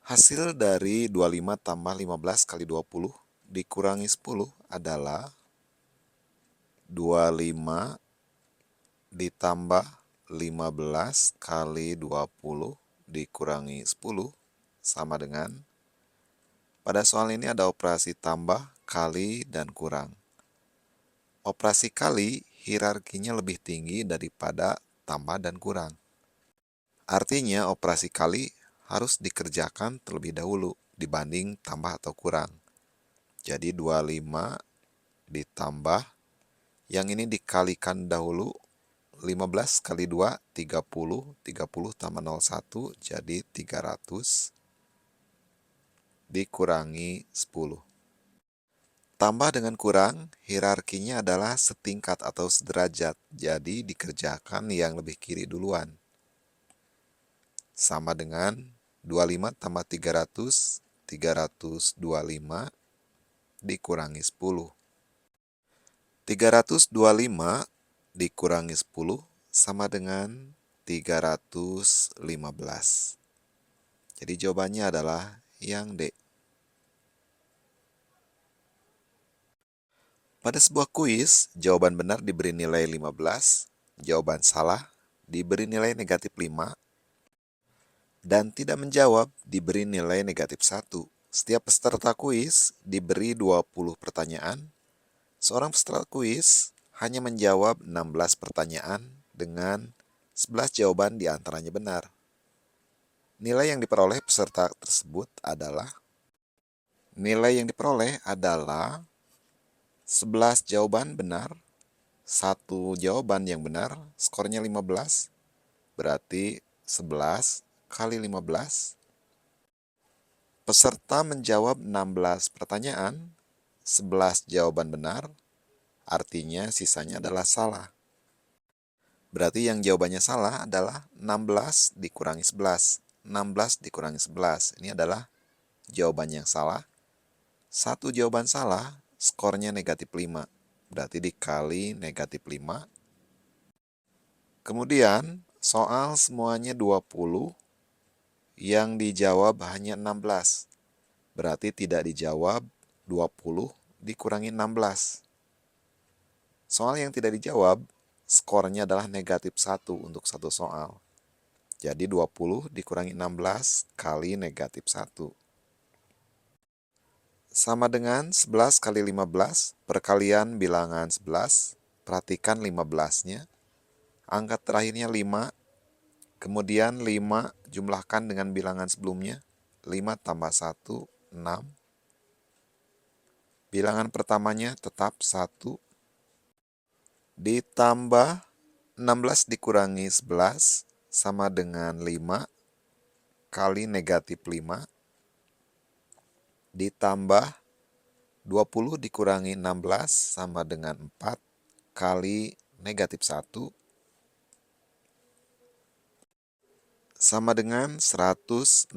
Hasil dari 25 tambah 15 kali 20 dikurangi 10 adalah 25 ditambah 15 kali 20 dikurangi 10 sama dengan, pada soal ini ada operasi tambah, kali, dan kurang. Operasi kali hierarkinya lebih tinggi daripada tambah dan kurang. Artinya operasi kali harus dikerjakan terlebih dahulu dibanding tambah atau kurang. Jadi 25 ditambah, yang ini dikalikan dahulu, 15 kali 2, 30, 30 tambah 01 jadi 300, dikurangi 10. Tambah dengan kurang, hierarkinya adalah setingkat atau sederajat, jadi dikerjakan yang lebih kiri duluan. Sama dengan 25 tambah 300, 325 dikurangi 10. 325 dikurangi 10 sama dengan 315. Jadi jawabannya adalah yang D. Pada sebuah kuis, jawaban benar diberi nilai 15, jawaban salah diberi nilai negatif 5, dan tidak menjawab diberi nilai negatif 1. Setiap peserta kuis diberi 20 pertanyaan. Seorang peserta kuis hanya menjawab 16 pertanyaan dengan 11 jawaban diantaranya benar. Nilai yang diperoleh peserta tersebut adalah 11 jawaban benar, 1 jawaban yang benar, skornya 15, berarti 11 kali 15. Peserta menjawab 16 pertanyaan, 11 jawaban benar, artinya sisanya adalah salah. Berarti yang jawabannya salah adalah 16 dikurangi 11. 16 dikurangi 11. Ini adalah jawaban yang salah. 1 jawaban salah, skornya negatif 5. Berarti dikali negatif 5. Kemudian, soal semuanya 20, yang dijawab hanya 16. Berarti tidak dijawab 20 dikurangi 16. Soal yang tidak dijawab, skornya adalah negatif 1 untuk satu soal. Jadi 20 dikurangi 16 kali negatif 1. Sama dengan 11 kali 15, perkalian bilangan 11, perhatikan 15-nya. Angka terakhirnya 5, kemudian 5 jumlahkan dengan bilangan sebelumnya, 5 tambah 1, 6. Bilangan pertamanya tetap 1, ditambah 16 dikurangi 11 sama dengan 5 kali negatif 5, ditambah 20 dikurangi 16 sama dengan 4 kali negatif 1, sama dengan 165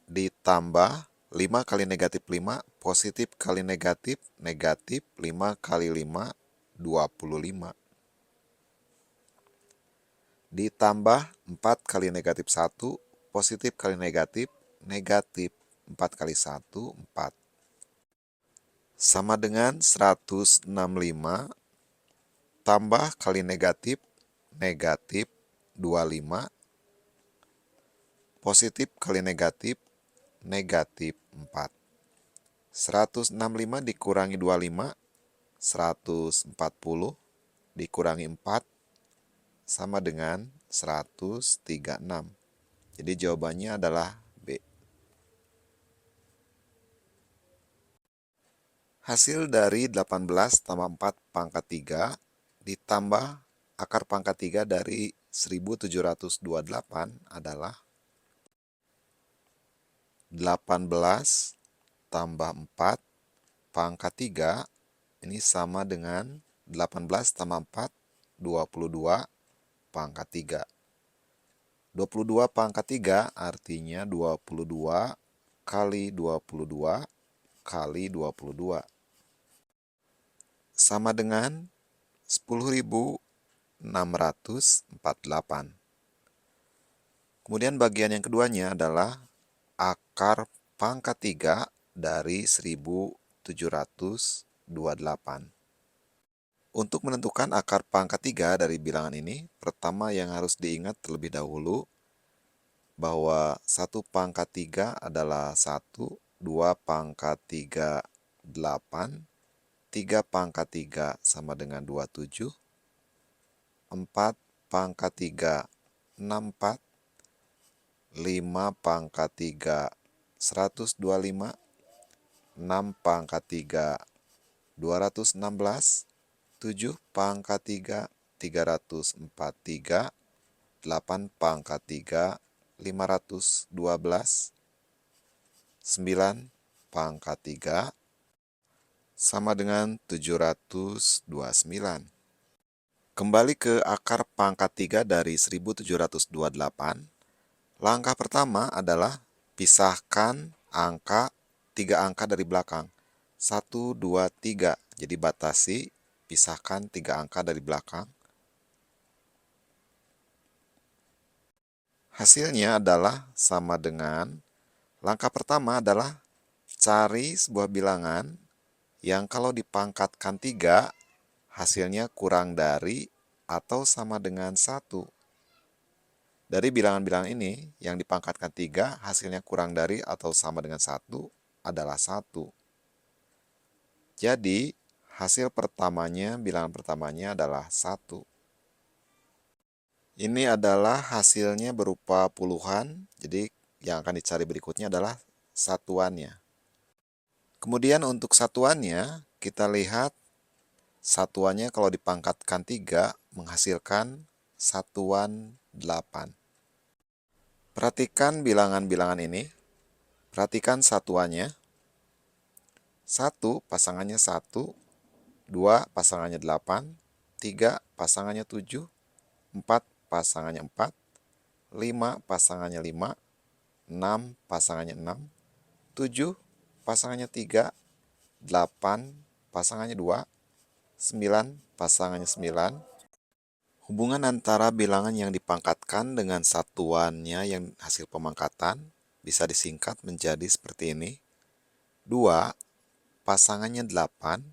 ditambah 5 kali negatif 5, positif kali negatif, negatif 5 kali 5, 25. Ditambah 4 kali negatif 1, positif kali negatif, negatif 4 kali 1, 4. Sama dengan 165 tambah kali negatif, negatif 25, positif kali negatif, negatif 4. 165 dikurangi 25, 140 dikurangi 4, sama dengan 136. Jadi jawabannya adalah B. Hasil dari 18 tambah 4 pangkat 3 ditambah akar pangkat 3 dari 1728 adalah 18 tambah 4 pangkat 3, ini sama dengan 18 tambah 4, 22 pangkat 3. 22 pangkat 3 artinya 22 kali 22 kali 22. Sama dengan 10.648. Kemudian bagian yang keduanya adalah akar pangkat 3 dari 1728. Untuk menentukan akar pangkat 3 dari bilangan ini, pertama yang harus diingat terlebih dahulu bahwa 1 pangkat 3 adalah 1, 2 pangkat 3, 8, 3 pangkat 3 sama dengan 27, 4 pangkat 3, 64, 5 pangkat 3, 125, 6 pangkat 3, 216, 7 pangkat 3, 343, 8 pangkat 3, 512, 9 pangkat 3, sama dengan 729. Kembali ke akar pangkat 3 dari 1728. Langkah pertama adalah pisahkan angka 3 angka dari belakang. 1, 2, 3. Jadi batasi, pisahkan 3 angka dari belakang. Hasilnya adalah sama dengan, langkah pertama adalah cari sebuah bilangan yang kalau dipangkatkan 3, hasilnya kurang dari atau sama dengan 1. Dari bilangan-bilangan ini, yang dipangkatkan 3, hasilnya kurang dari atau sama dengan 1 adalah 1. Jadi, hasil pertamanya, bilangan pertamanya adalah 1. Ini adalah hasilnya berupa puluhan, jadi yang akan dicari berikutnya adalah satuannya. Kemudian untuk satuannya, kita lihat satuannya kalau dipangkatkan 3 menghasilkan satuan 8. Perhatikan bilangan-bilangan ini. Perhatikan satuannya. 1 pasangannya 1, 2 pasangannya 8, 3 pasangannya 7, 4 pasangannya 4, 5 pasangannya 5, 6 pasangannya 6, 7 pasangannya 3, 8 pasangannya 2, 9 pasangannya 9. Hubungan antara bilangan yang dipangkatkan dengan satuannya yang hasil pemangkatan bisa disingkat menjadi seperti ini. 2 pasangannya 8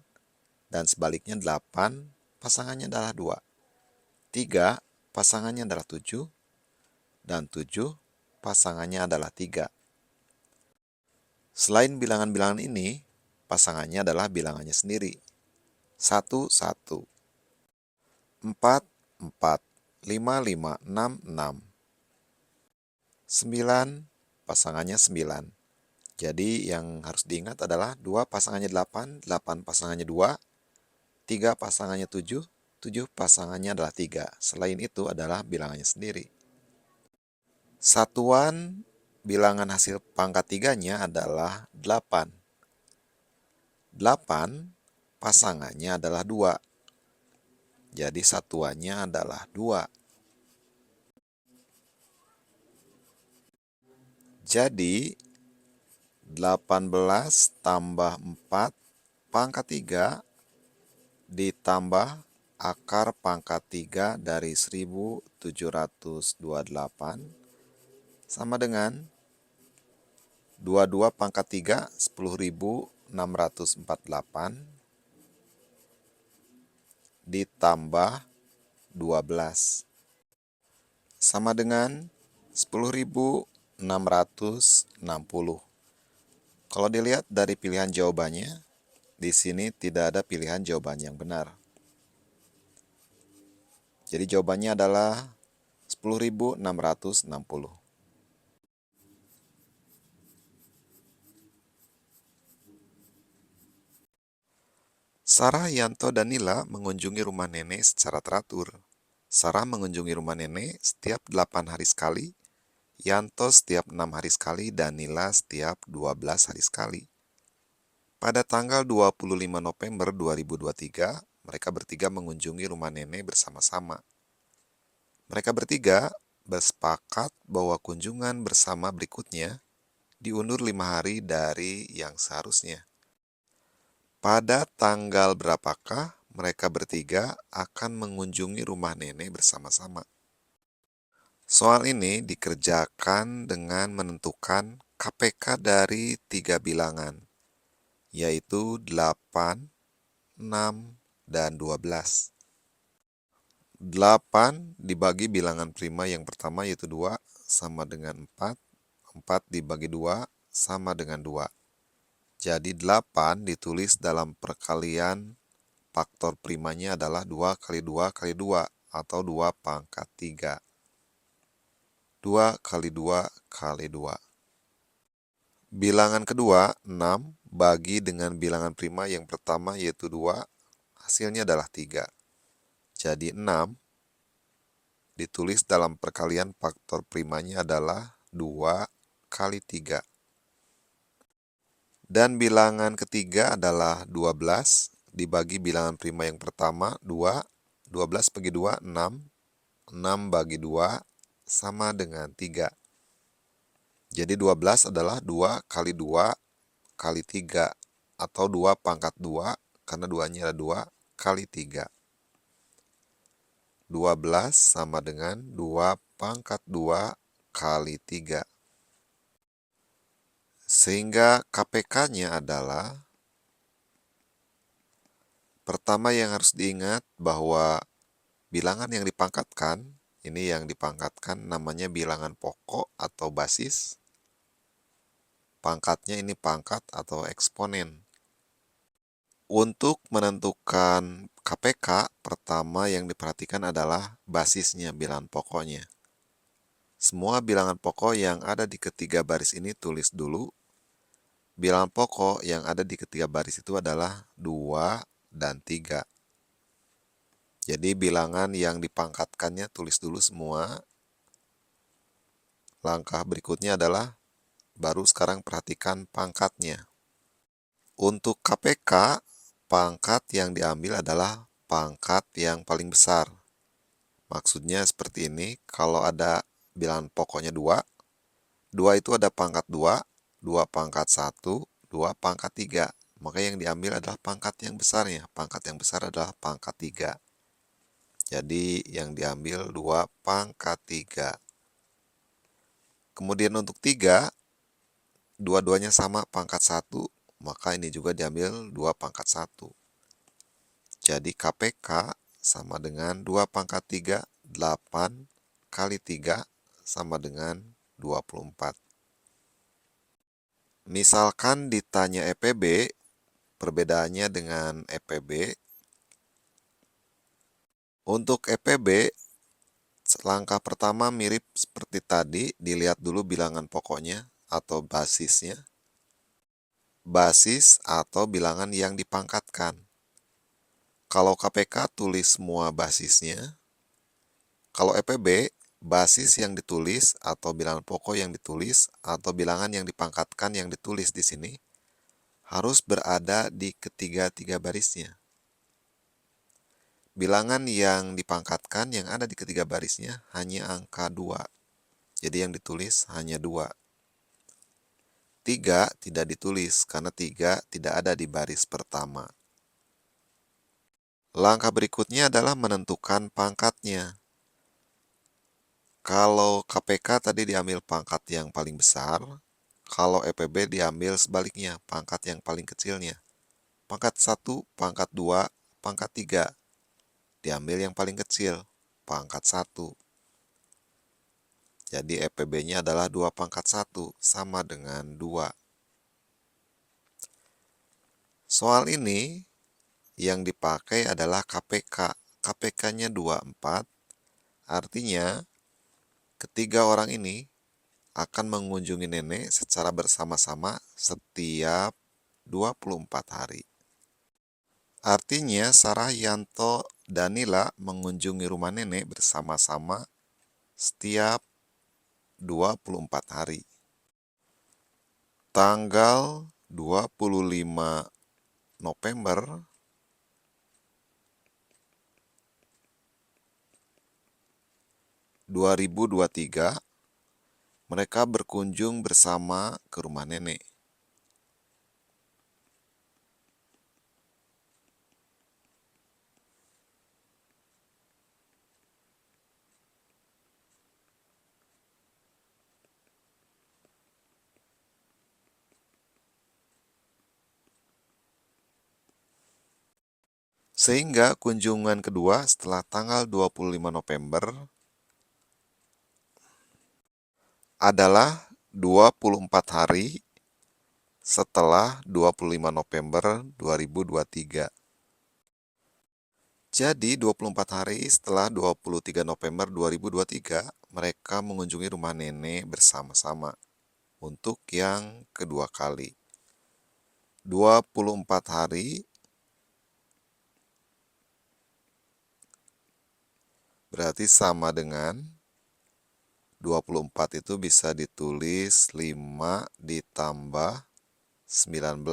dan sebaliknya 8 pasangannya adalah 2. 3 pasangannya adalah 7 dan 7 pasangannya adalah 3. Selain bilangan-bilangan ini, pasangannya adalah bilangannya sendiri. 1, 1, 4, 4, 5, 5, 6, 6. 9, pasangannya 9. Jadi yang harus diingat adalah 2 pasangannya 8, 8 pasangannya 2, 3 pasangannya 7, 7 pasangannya adalah 3. Selain itu adalah bilangannya sendiri. Satuan bilangan hasil pangkat 3-nya adalah 8. 8 pasangannya adalah 2. Jadi satuannya adalah 2. Jadi 18 tambah 4 pangkat 3 ditambah akar pangkat 3 dari 1728 sama dengan 22 pangkat 3, 10.648 ditambah 12 sama dengan 10.660. Kalau dilihat dari pilihan jawabannya, di sini tidak ada pilihan jawaban yang benar. Jadi jawabannya adalah 10.660. Sarah, Yanto, dan Nila mengunjungi rumah nenek secara teratur. Sarah mengunjungi rumah nenek setiap 8 hari sekali, Yanto setiap 6 hari sekali, dan Nila setiap 12 hari sekali. Pada tanggal 25 November 2023, mereka bertiga mengunjungi rumah nenek bersama-sama. Mereka bertiga bersepakat bahwa kunjungan bersama berikutnya diundur 5 hari dari yang seharusnya. Pada tanggal berapakah mereka bertiga akan mengunjungi rumah nenek bersama-sama? Soal ini dikerjakan dengan menentukan KPK dari 3 bilangan, yaitu 8, 6, dan 12. 8 dibagi bilangan prima yang pertama yaitu 2 sama dengan 4. 4 dibagi 2 sama dengan 2. Jadi 8 ditulis dalam perkalian faktor primanya adalah 2 kali 2 kali 2 atau 2 pangkat 3. 2 kali 2 kali 2. Bilangan kedua, 6, bagi dengan bilangan prima yang pertama yaitu 2, hasilnya adalah 3. Jadi 6 ditulis dalam perkalian faktor primanya adalah 2 kali 3. Dan bilangan ketiga adalah 12, dibagi bilangan prima yang pertama 2, 12 bagi 2, 6, 6 bagi 2 sama dengan 3. Jadi 12 adalah 2 kali 2 kali 3 atau 2 pangkat 2 karena 2-nya ada 2 kali 3. 12 sama dengan 2 pangkat 2 kali 3. Sehingga KPK-nya adalah, pertama yang harus diingat bahwa bilangan yang dipangkatkan, ini yang dipangkatkan namanya bilangan pokok atau basis. Pangkatnya ini pangkat atau eksponen. Untuk menentukan KPK, pertama yang diperhatikan adalah basisnya, bilangan pokoknya. Semua bilangan pokok yang ada di ketiga baris ini tulis dulu. Bilangan pokok yang ada di ketiga baris itu adalah 2 dan 3. Jadi bilangan yang dipangkatkannya tulis dulu semua. Langkah berikutnya adalah baru sekarang perhatikan pangkatnya. Untuk KPK, pangkat yang diambil adalah pangkat yang paling besar. Maksudnya seperti ini, kalau ada bilangan pokoknya 2, 2 itu ada pangkat 2, 2 pangkat 1, 2 pangkat 3. Maka yang diambil adalah pangkat yang besarnya. Pangkat yang besar adalah pangkat 3. Jadi yang diambil 2 pangkat 3. Kemudian untuk 3, dua-duanya sama pangkat 1, maka ini juga diambil 2 pangkat 1. Jadi KPK sama dengan 2 pangkat 3, 8 kali 3 sama dengan 24. Misalkan ditanya EPB, perbedaannya dengan EPB. Untuk EPB, langkah pertama mirip seperti tadi, dilihat dulu bilangan pokoknya atau basisnya. Basis atau bilangan yang dipangkatkan. Kalau KPK tulis semua basisnya. Kalau EPB, basis yang ditulis atau bilangan pokok yang ditulis atau bilangan yang dipangkatkan yang ditulis di sini harus berada di ketiga-tiga barisnya. Bilangan yang dipangkatkan yang ada di ketiga barisnya hanya angka 2. Jadi yang ditulis hanya 2. 3 tidak ditulis karena 3 tidak ada di baris pertama. Langkah berikutnya adalah menentukan pangkatnya. Kalau KPK tadi diambil pangkat yang paling besar, kalau EPB diambil sebaliknya, pangkat yang paling kecilnya. Pangkat 1, pangkat 2, pangkat 3. Diambil yang paling kecil, pangkat 1. Jadi EPB-nya adalah 2 pangkat 1, sama dengan 2. Soal ini, yang dipakai adalah KPK. KPK-nya 24, artinya ketiga orang ini akan mengunjungi nenek secara bersama-sama setiap 24 hari. Artinya Sarah, Yanto, dan Nila mengunjungi rumah nenek bersama-sama setiap 24 hari. Tanggal 25 November 2023, mereka berkunjung bersama ke rumah nenek. Sehingga kunjungan kedua setelah tanggal 25 November adalah 24 hari setelah 25 November 2023. Jadi 24 hari setelah 23 November 2023, mereka mengunjungi rumah nenek bersama-sama untuk yang kedua kali. 24 hari berarti sama dengan 24 itu bisa ditulis 5 ditambah 19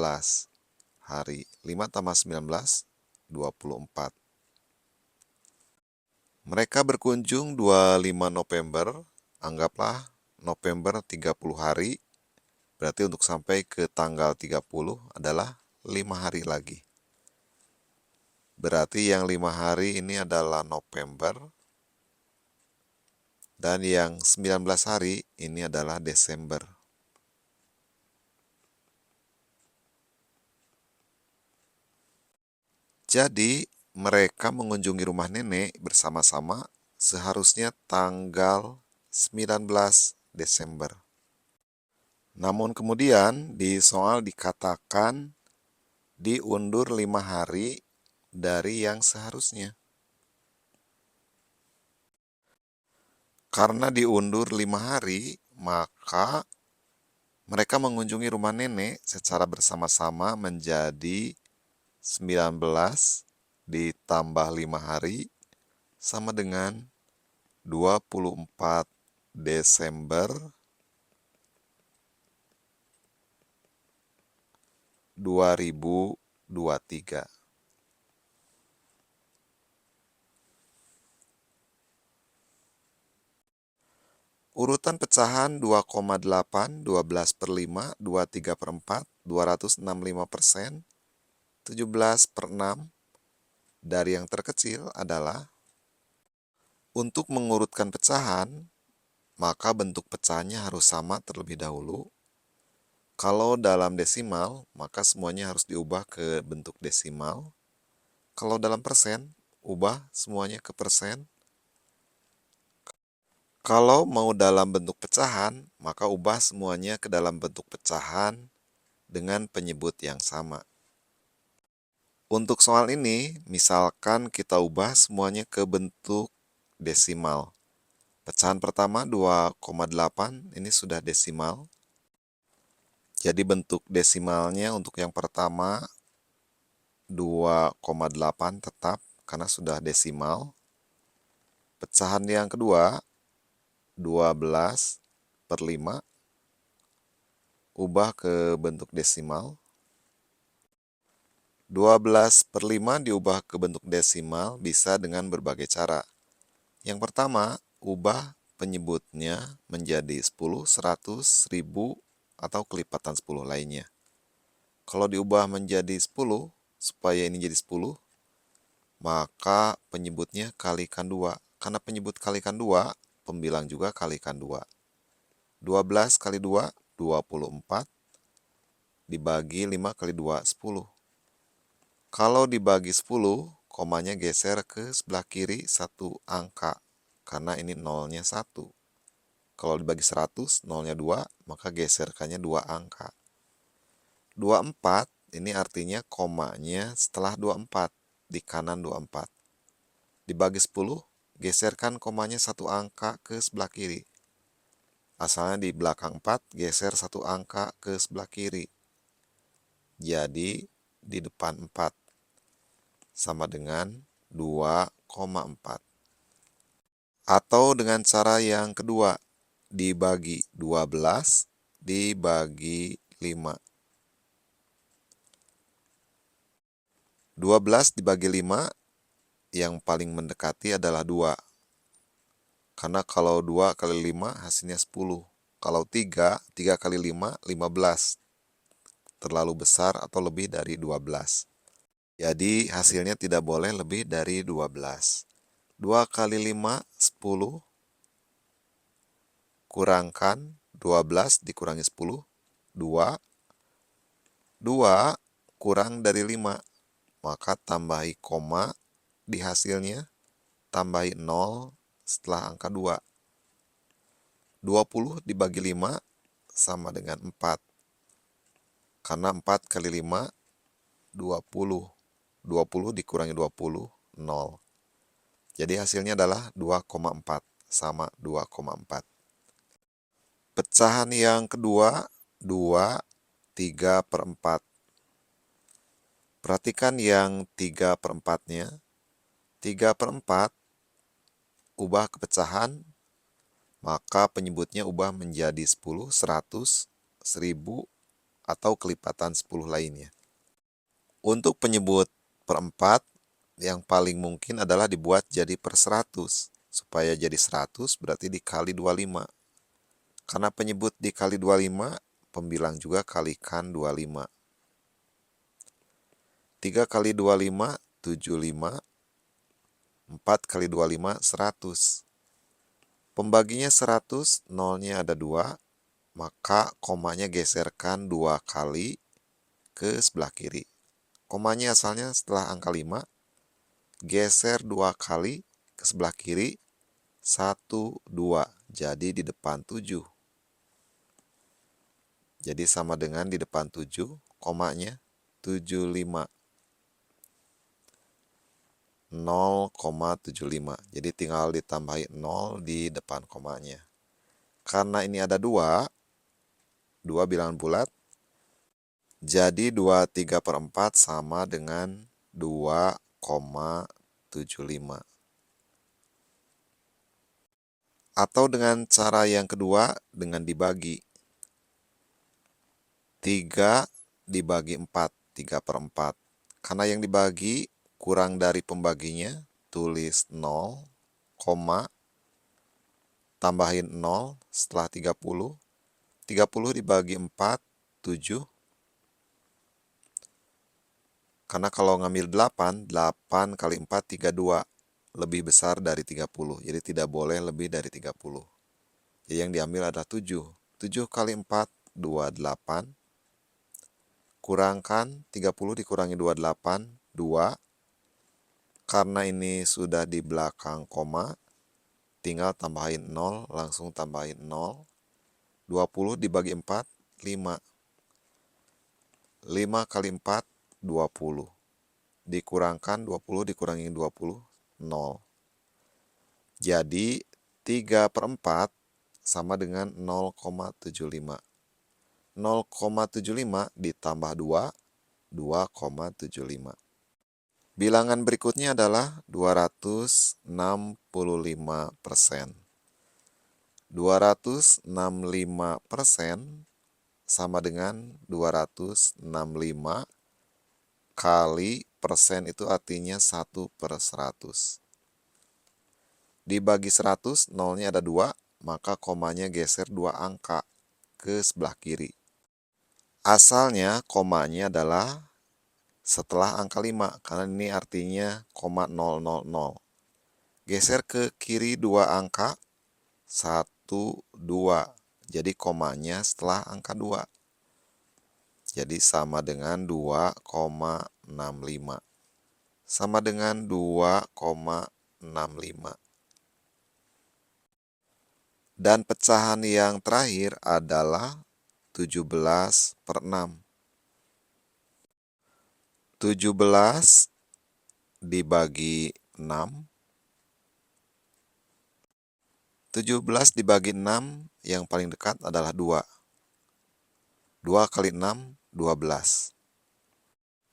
hari. 5 tambah 19, 24. Mereka berkunjung 25 November, anggaplah November 30 hari, berarti untuk sampai ke tanggal 30 adalah 5 hari lagi. Berarti yang 5 hari ini adalah November, dan yang 19 hari ini adalah Desember. Jadi, mereka mengunjungi rumah nenek bersama-sama seharusnya tanggal 19 Desember. Namun kemudian di soal dikatakan diundur 5 hari dari yang seharusnya. Karena diundur 5 hari, maka mereka mengunjungi rumah nenek secara bersama-sama menjadi 19 ditambah 5 hari sama dengan 24 Desember 2023. Urutan pecahan 2,8, 12 per 5, 23 per 4, 265%, 17 per 6 dari yang terkecil adalah, untuk mengurutkan pecahan, maka bentuk pecahannya harus sama terlebih dahulu. Kalau dalam desimal, maka semuanya harus diubah ke bentuk desimal. Kalau dalam persen, ubah semuanya ke persen. Kalau mau dalam bentuk pecahan, maka ubah semuanya ke dalam bentuk pecahan dengan penyebut yang sama. Untuk soal ini, misalkan kita ubah semuanya ke bentuk desimal. Pecahan pertama 2,8 ini sudah desimal. Jadi bentuk desimalnya untuk yang pertama 2,8 tetap karena sudah desimal. Pecahan yang kedua 12 per 5 ubah ke bentuk desimal. 12 per 5 diubah ke bentuk desimal bisa dengan berbagai cara. Yang pertama, ubah penyebutnya menjadi 10, 100, 1000, atau kelipatan 10 lainnya. Kalau diubah menjadi 10, supaya ini jadi 10, maka penyebutnya kalikan 2. Karena penyebut kalikan 2, pembilang juga kalikan 2. 12 kali 2, 24, dibagi 5 kali 2, 10. Kalau dibagi 10, komanya geser ke sebelah kiri satu angka, karena ini nolnya 1. Kalau dibagi 100, nolnya 2, maka geserkannya 2 angka. 24, ini artinya komanya setelah 24, di kanan 24. Dibagi 10, geserkan komanya 1 angka ke sebelah kiri. Asalnya di belakang 4, geser 1 angka ke sebelah kiri. Jadi, di depan 4. Sama dengan 2,4. Atau dengan cara yang kedua, dibagi 12 dibagi 5. 12 dibagi 5 yang paling mendekati adalah 2. Karena kalau 2 kali 5 hasilnya 10. Kalau 3 kali 5, 15. Terlalu besar atau lebih dari 12. Jadi hasilnya tidak boleh lebih dari 12. 2 kali 5, 10. Kurangkan 12 dikurangi 10, 2. 2 kurang dari 5, maka tambahi koma di hasilnya, tambahi 0 setelah angka 2. 20 dibagi 5 sama dengan 4. Karena 4 kali 5, 20. 20 dikurangi 20, 0. Jadi hasilnya adalah 2,4 sama 2,4. Pecahan yang kedua, 2, 3/4. Perhatikan yang 3/4-nya. 3/4 ubah ke pecahan, maka penyebutnya ubah menjadi 10, 100, 1000, atau kelipatan 10 lainnya. Untuk penyebut perempat, yang paling mungkin adalah dibuat jadi per 100. Supaya jadi 100 berarti dikali 25. Karena penyebut dikali 25, pembilang juga kalikan 25. 3 kali 25, 75. 4 kali 25, 100. Pembaginya 100, nolnya ada 2, maka komanya geserkan 2 kali ke sebelah kiri. Komanya asalnya setelah angka 5, geser 2 kali ke sebelah kiri, 1, 2, jadi di depan 7. Jadi sama dengan di depan 7, komanya 75. 0,75. Jadi tinggal ditambahi 0 di depan komanya. Karena ini ada 2 bilangan bulat, jadi 2/3/4 sama dengan 2,75. Atau dengan cara yang kedua, dengan dibagi. 3 dibagi 4, 3/4. Karena yang dibagi kurang dari pembaginya, tulis 0, tambahin 0 setelah 30. 30 dibagi 4, 7. Karena kalau ngambil 8, 8 kali 4, 32. Lebih besar dari 30. Jadi tidak boleh lebih dari 30. Jadi yang diambil adalah 7. 7 kali 4, 28. Kurangkan 30 dikurangi 28, 2. Karena ini sudah di belakang koma, tinggal tambahin 0, langsung tambahin 0. 20 dibagi 4, 5. 5 kali 4, 20. Dikurangkan 20 dikurangi 20, 0. Jadi 3/4 sama dengan 0,75. 0,75 ditambah 2, 2,75. Bilangan berikutnya adalah 265%. 265% sama dengan 265 kali persen, itu artinya 1/100. Dibagi 100, nolnya ada 2, maka komanya geser 2 angka ke sebelah kiri. Asalnya komanya adalah setelah angka 5, karena ini artinya 0,000. Geser ke kiri 2 angka, 1, 2. Jadi komanya setelah angka 2. Jadi sama dengan 2,65. Sama dengan 2,65. Dan pecahan yang terakhir adalah 17/6. 17 dibagi 6. 17 dibagi 6 yang paling dekat adalah 2. 2 kali 6, 12.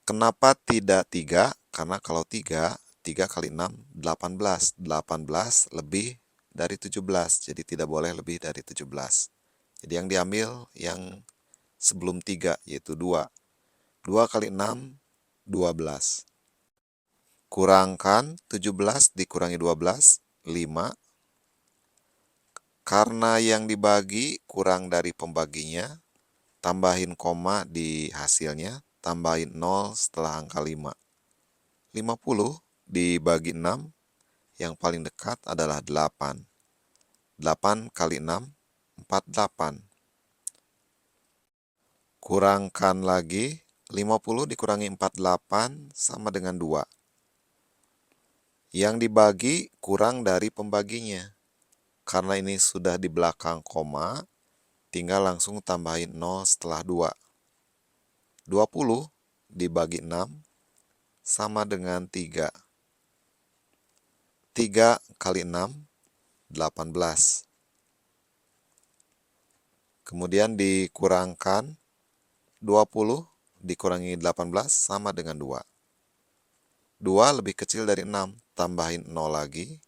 Kenapa tidak 3? Karena kalau 3, 3 kali 6, 18. 18 lebih dari 17, jadi tidak boleh lebih dari 17. Jadi yang diambil yang sebelum 3, yaitu 2. 2 kali 6, 12. Kurangkan 17 dikurangi 12, 5. Karena yang dibagi kurang dari pembaginya, tambahin koma di hasilnya, tambahin 0 setelah angka 5. 50 dibagi 6, yang paling dekat adalah 8. 8 kali 6, 48. Kurangkan lagi, 50 dikurangi 48 sama dengan 2. Yang dibagi kurang dari pembaginya. Karena ini sudah di belakang koma, tinggal langsung tambahin 0 setelah 2. 20 dibagi 6 sama dengan 3. 3 kali 6, 18. Kemudian dikurangkan 20 dikurangi 18 sama dengan 2. 2 lebih kecil dari 6, tambahin 0 lagi.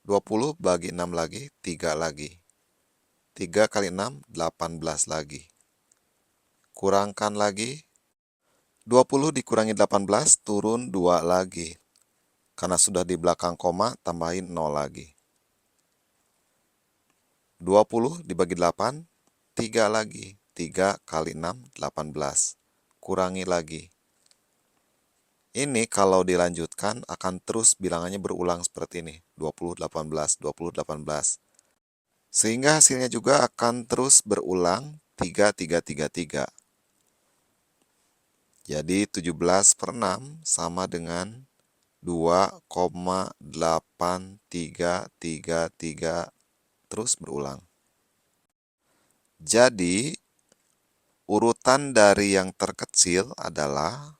20 bagi 6 lagi, 3 lagi. 3 kali 6, 18 lagi. Kurangkan lagi. 20 dikurangi 18, turun 2 lagi. Karena sudah di belakang koma, tambahin 0 lagi. 20 dibagi 8, 3 lagi. 3 kali 6, 18. Kurangi lagi. Ini kalau dilanjutkan akan terus bilangannya berulang seperti ini. 20, 18, 20, 18. Sehingga hasilnya juga akan terus berulang 3, 3, 3, 3. Jadi 17 per 6 sama dengan 2,8333 terus berulang. Jadi urutan dari yang terkecil adalah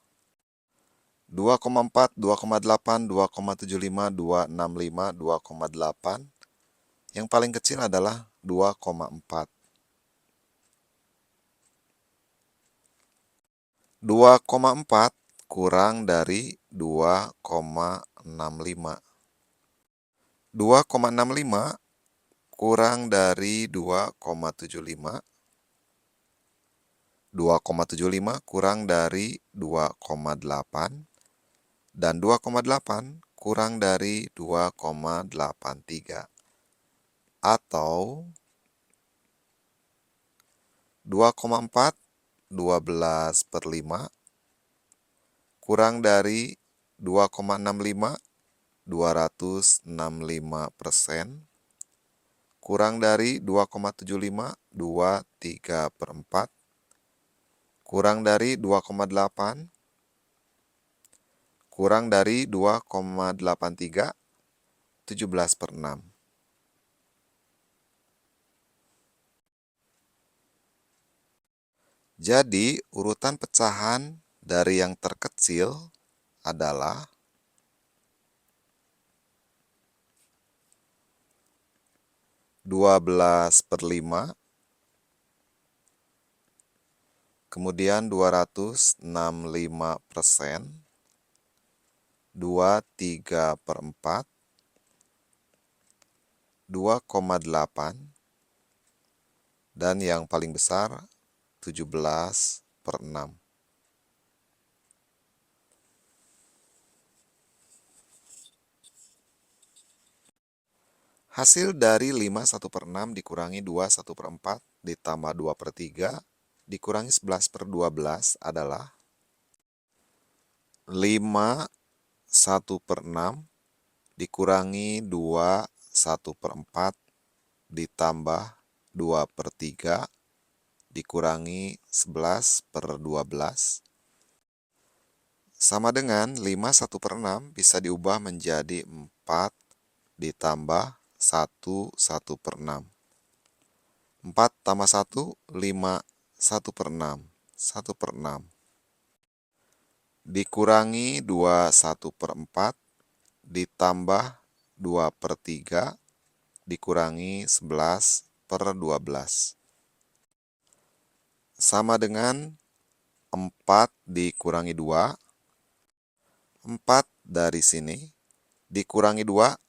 2,4, 2,8, 2,75, 2,65, 2,8. Yang paling kecil adalah 2,4. 2,4 kurang dari 2,65. 2,65 kurang dari 2,75. 2,75 kurang dari 2,8. Dan 2,8 kurang dari 2,83. Atau 2,4 12 per 5 kurang dari 2,65 265%, kurang dari 2,75 23 per 4, kurang dari 2,8, kurang dari 2,83 17 per 6. Jadi, urutan pecahan dari yang terkecil adalah 12 per 5, kemudian 265%, 23 per 4, 2,8, dan yang paling besar 17 per 6. Hasil dari 5 1 per 6 dikurangi 2 1 per 4 ditambah 2 per 3 dikurangi 11 per 12 adalah 5 1 per 6 dikurangi 2 1 per 4 ditambah 2 per 3 dikurangi 11 per 12 sama dengan 5 1 per 6 bisa diubah menjadi 4 ditambah 1 1 per 6. 4 tambah 1, 5, 1 per 6, 1 per 6. Dikurangi 2 1 per 4 ditambah 2 per 3 dikurangi 11 per 12. Sama dengan 4 dikurangi 2, 4 dari sini, dikurangi 2,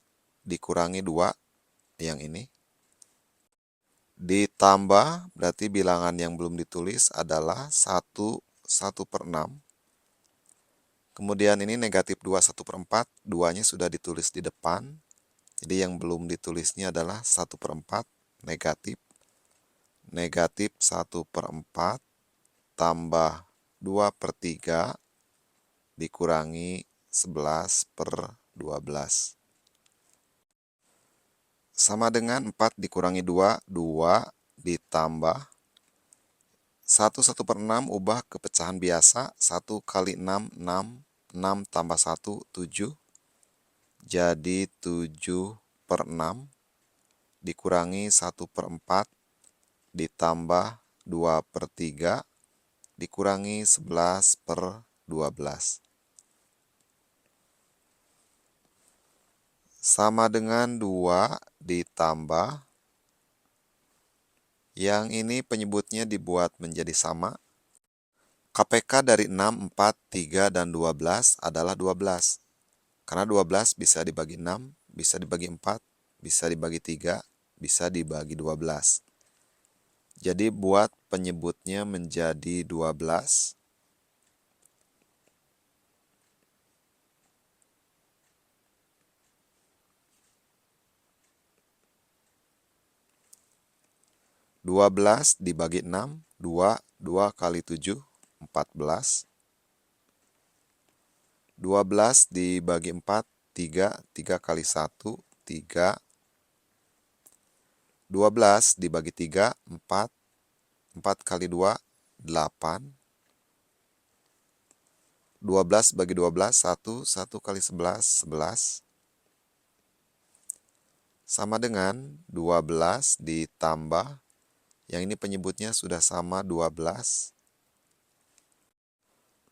dikurangi 2, yang ini. Ditambah, berarti bilangan yang belum ditulis adalah 1, 1 per 6. Kemudian ini negatif 2, 1 per 4, 2-nya sudah ditulis di depan. Jadi yang belum ditulisnya adalah 1 per 4, negatif. Negatif 1 per 4 tambah 2 per 3 dikurangi 11 per 12. Sama dengan 4 dikurangi 2, 2 ditambah 1/6 ubah ke pecahan biasa. 1 kali 6, 6. 6 tambah 1, 7. Jadi 7/6 dikurangi 1/4 ditambah 2/3 dikurangi 11/12. Sama dengan 2 ditambah, yang ini penyebutnya dibuat menjadi sama. KPK dari 6, 4, 3, dan 12 adalah 12. Karena 12 bisa dibagi 6, bisa dibagi 4, bisa dibagi 3, bisa dibagi 12. Jadi buat penyebutnya menjadi 12. Dua belas dibagi 6, 2. 2 kali 7, 14. 12 dibagi 4, 3. 3 kali 1, 3. 12 dibagi 3, 4. 4 kali 2, 8. 12 bagi 12, 1. 1 kali 11, 11. Sama dengan 12 ditambah, yang ini penyebutnya sudah sama 12.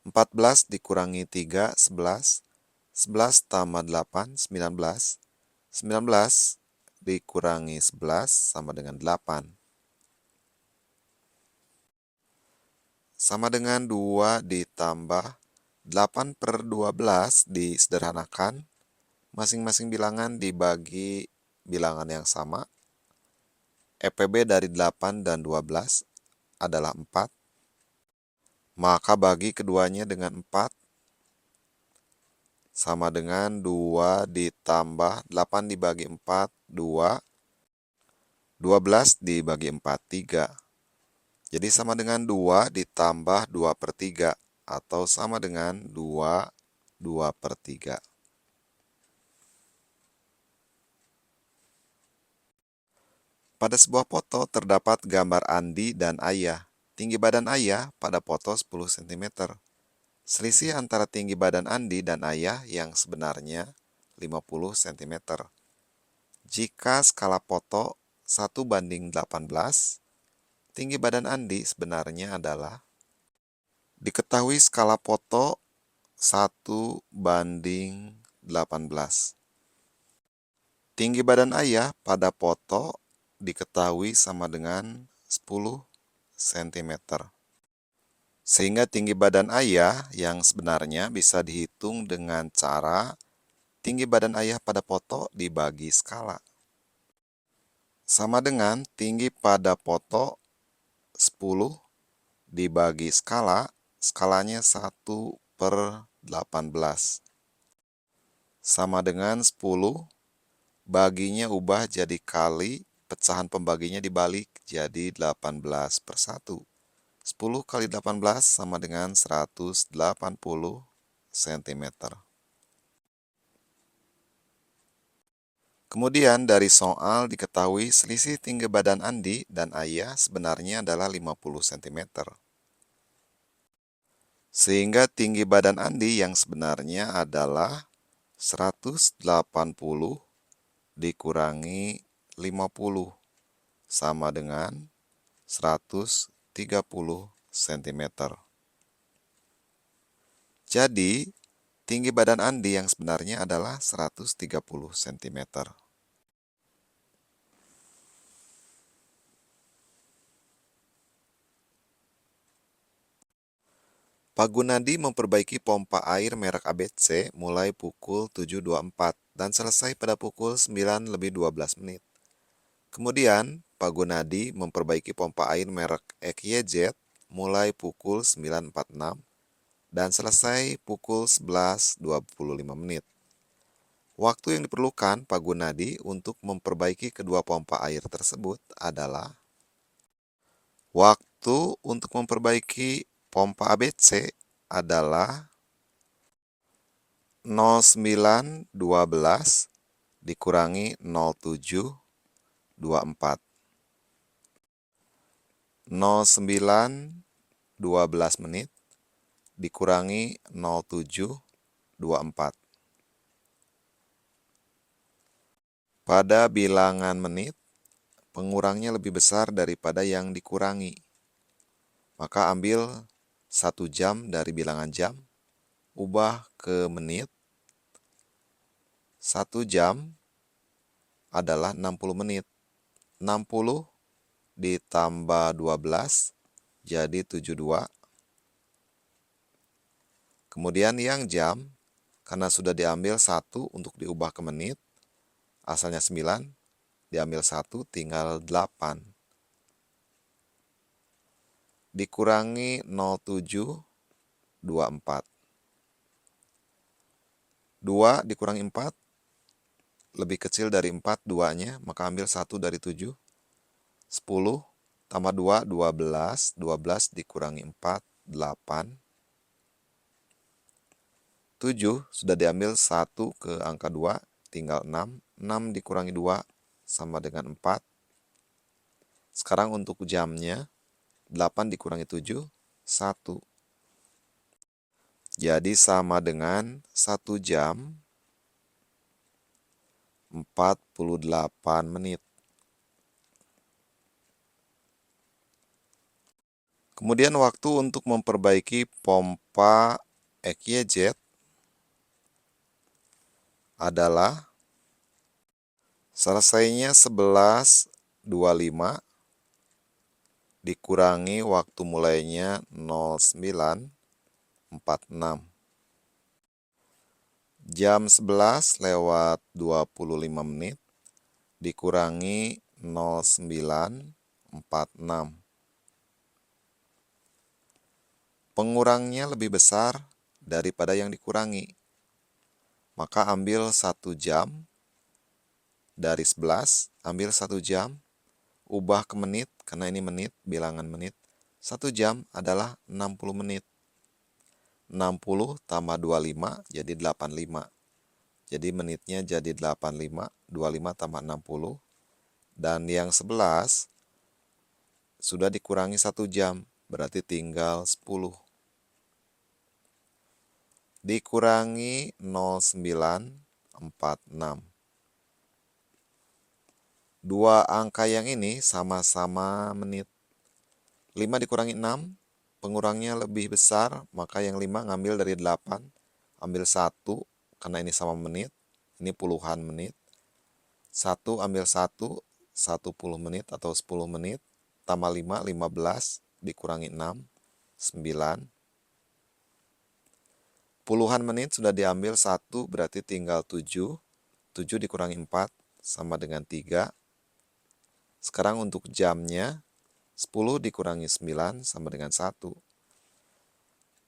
14 dikurangi 3, 11. 11 tambah 8, 19. 19 dikurangi 11 sama dengan 8. Sama dengan 2 ditambah 8/12 disederhanakan. Masing-masing bilangan dibagi bilangan yang sama. EPB dari 8 dan 12 adalah 4. Maka bagi keduanya dengan 4. Sama dengan 2 ditambah 8 dibagi 4, 2. 12 dibagi 4, 3. Jadi sama dengan 2 ditambah 2/3, atau sama dengan 2, 2/3. Pada sebuah foto terdapat gambar Andi dan Ayah. Tinggi badan Ayah pada foto 10 cm. Selisih antara tinggi badan Andi dan Ayah yang sebenarnya 50 cm. Jika skala foto 1:18, tinggi badan Andi sebenarnya adalah, diketahui skala foto 1:18. Tinggi badan Ayah pada foto diketahui sama dengan 10 cm. Sehingga tinggi badan Ayah yang sebenarnya bisa dihitung dengan cara tinggi badan Ayah pada foto dibagi skala. Sama dengan tinggi pada foto 10 dibagi skala, skalanya 1/18. Sama dengan 10, baginya ubah jadi kali, pecahan pembaginya dibalik jadi 18/1. 10 kali 18 sama dengan 180 cm. Kemudian dari soal diketahui selisih tinggi badan Andi dan Ayah sebenarnya adalah 50 cm. Sehingga tinggi badan Andi yang sebenarnya adalah 180 dikurangi 50 sama dengan 130 cm. Jadi, tinggi badan Andi yang sebenarnya adalah 130 cm. Pak Gunadi memperbaiki pompa air merek ABC mulai pukul 7.24 dan selesai pada pukul 9:12. Kemudian, Pak Gunadi memperbaiki pompa air merek EKYZ mulai pukul 9.46 dan selesai pukul 11:25. Waktu yang diperlukan Pak Gunadi untuk memperbaiki kedua pompa air tersebut adalah, waktu untuk memperbaiki pompa ABC adalah 09.12 dikurangi 07.24. 09 12 menit dikurangi 0,724. Pada bilangan menit, pengurangnya lebih besar daripada yang dikurangi. Maka ambil 1 jam dari bilangan jam, ubah ke menit. 1 jam adalah 60 menit. 60 ditambah 12 jadi 72. Kemudian yang jam, karena sudah diambil 1 untuk diubah ke menit, asalnya 9, diambil 1 tinggal 8. Dikurangi 0,724. 2 dikurangi 4, lebih kecil dari 4 2-nya, maka ambil 1 dari 7. 10 tambah 2, 12. 12 dikurangi 4, 8. 7 sudah diambil 1 ke angka 2, tinggal 6. 6 dikurangi 2 sama dengan 4. Sekarang untuk jamnya, 8 dikurangi 7, 1. Jadi sama dengan 1 jam 48 menit. Kemudian waktu untuk memperbaiki pompa EQJ adalah selesainya 11.25 dikurangi waktu mulainya 09.46. Jam 11:25 menit dikurangi 09.46. Pengurangnya lebih besar daripada yang dikurangi. Maka ambil 1 jam dari 11, ambil 1 jam, ubah ke menit, karena ini menit, bilangan menit. 1 jam adalah 60 menit. 60 tambah 25 jadi 85. Jadi menitnya jadi 85, 25 tambah 60. Dan yang 11 sudah dikurangi 1 jam, berarti tinggal 10. Dikurangi 09.46. Dua angka yang ini sama-sama menit. 5 dikurangi 6, pengurangnya lebih besar, maka yang 5 ngambil dari 8, ambil 1, karena ini sama menit, ini puluhan menit. 1 ambil 1, 10 menit atau 10 menit, tambah 5, 15, dikurangi 6, 9. Puluhan menit sudah diambil 1, berarti tinggal 7. 7 dikurangi 4, sama dengan 3. Sekarang untuk jamnya, 10 dikurangi 9, sama dengan 1.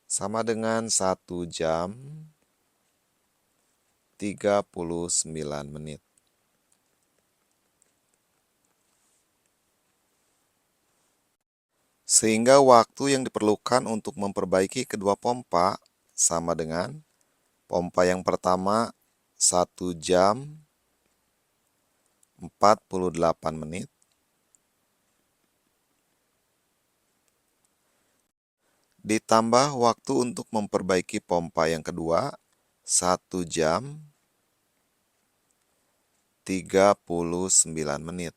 Sama dengan 1 jam 39 menit. Sehingga waktu yang diperlukan untuk memperbaiki kedua pompa sama dengan pompa yang pertama 1 jam 48 menit. Ditambah waktu untuk memperbaiki pompa yang kedua 1 jam 39 menit.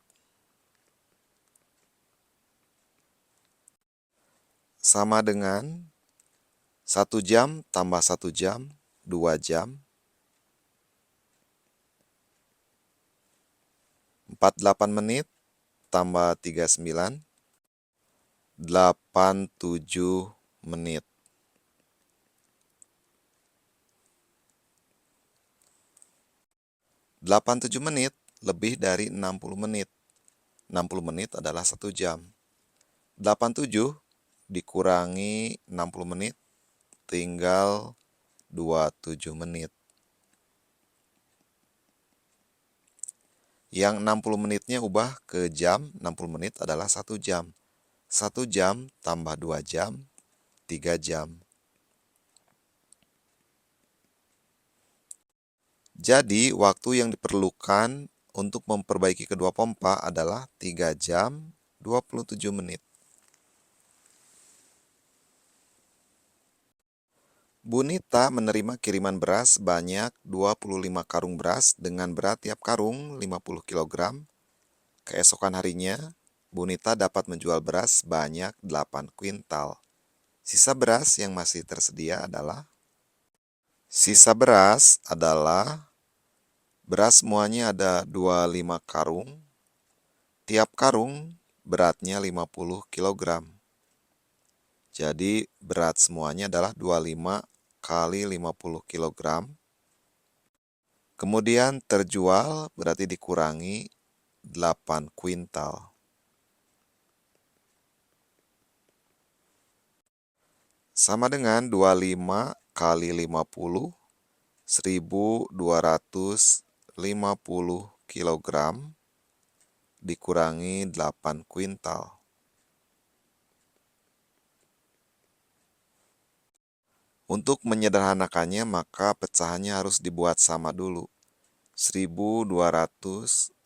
Sama dengan 1 jam tambah 1 jam, 2 jam. 48 menit tambah 39, 87 menit. 87 menit lebih dari 60 menit. 60 menit adalah 1 jam. 87 dikurangi 60 menit, tinggal 27 menit. Yang 60 menitnya ubah ke jam, 60 menit adalah 1 jam. 1 jam tambah 2 jam, 3 jam. Jadi, waktu yang diperlukan untuk memperbaiki kedua pompa adalah 3 jam 27 menit. Bu Nita menerima kiriman beras sebanyak 25 karung beras dengan berat tiap karung 50 kg. Keesokan harinya, Bu Nita dapat menjual beras sebanyak 8 kuintal. Sisa beras yang masih tersedia adalah beras semuanya ada 25 karung. Tiap karung beratnya 50 kg. Jadi berat semuanya adalah 25 kali 50 kg. Kemudian terjual berarti dikurangi 8 kuintal. Sama dengan 25 kali 50, 1250 kg dikurangi 8 kuintal. Untuk menyederhanakannya, maka pecahannya harus dibuat sama dulu. 1250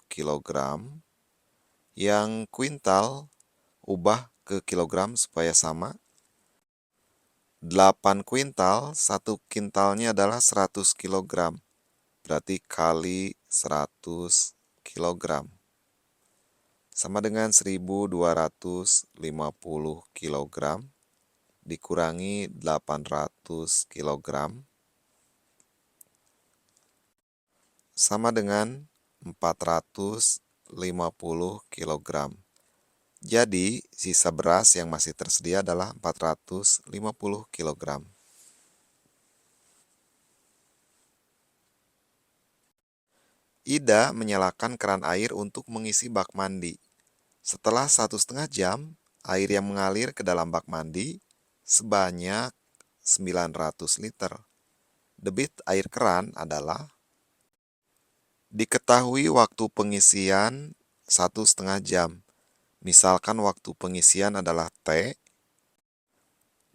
kg, yang kuintal ubah ke kilogram supaya sama. 8 kuintal, 1 kintalnya adalah 100 kg. Berarti kali 100 kg. Sama dengan 1250 kg dikurangi 800 kg. Sama dengan 450 kg. Jadi, sisa beras yang masih tersedia adalah 450 kg. Ida menyalakan keran air untuk mengisi bak mandi. Setelah 1,5 jam, air yang mengalir ke dalam bak mandi sebanyak 900 liter. Debit air keran adalah diketahui waktu pengisian 1,5 jam. Misalkan waktu pengisian adalah T,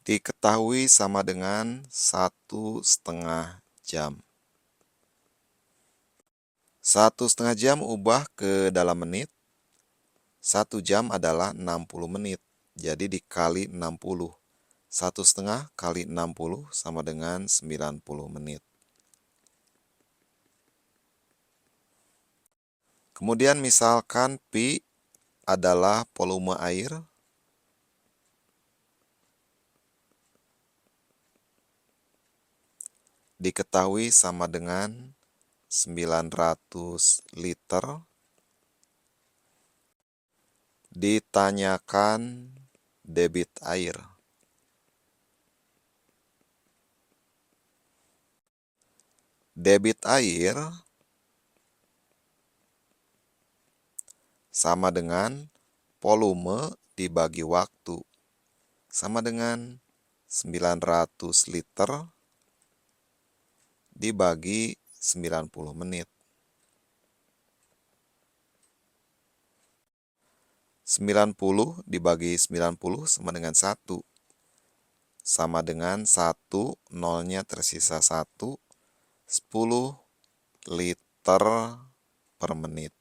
diketahui sama dengan 1,5 jam. 1,5 jam ubah ke dalam menit. 1 jam adalah 60 menit. Jadi dikali 60. 1,5 kali 60 sama dengan 90 menit. Kemudian misalkan pi adalah volume air. Diketahui sama dengan 900 liter. Ditanyakan debit air. Debit air sama dengan volume dibagi waktu. Sama dengan 900 liter dibagi 90 menit. 90 dibagi 90 sama dengan 1. Sama dengan 1, nolnya tersisa 1, 10 liter per menit.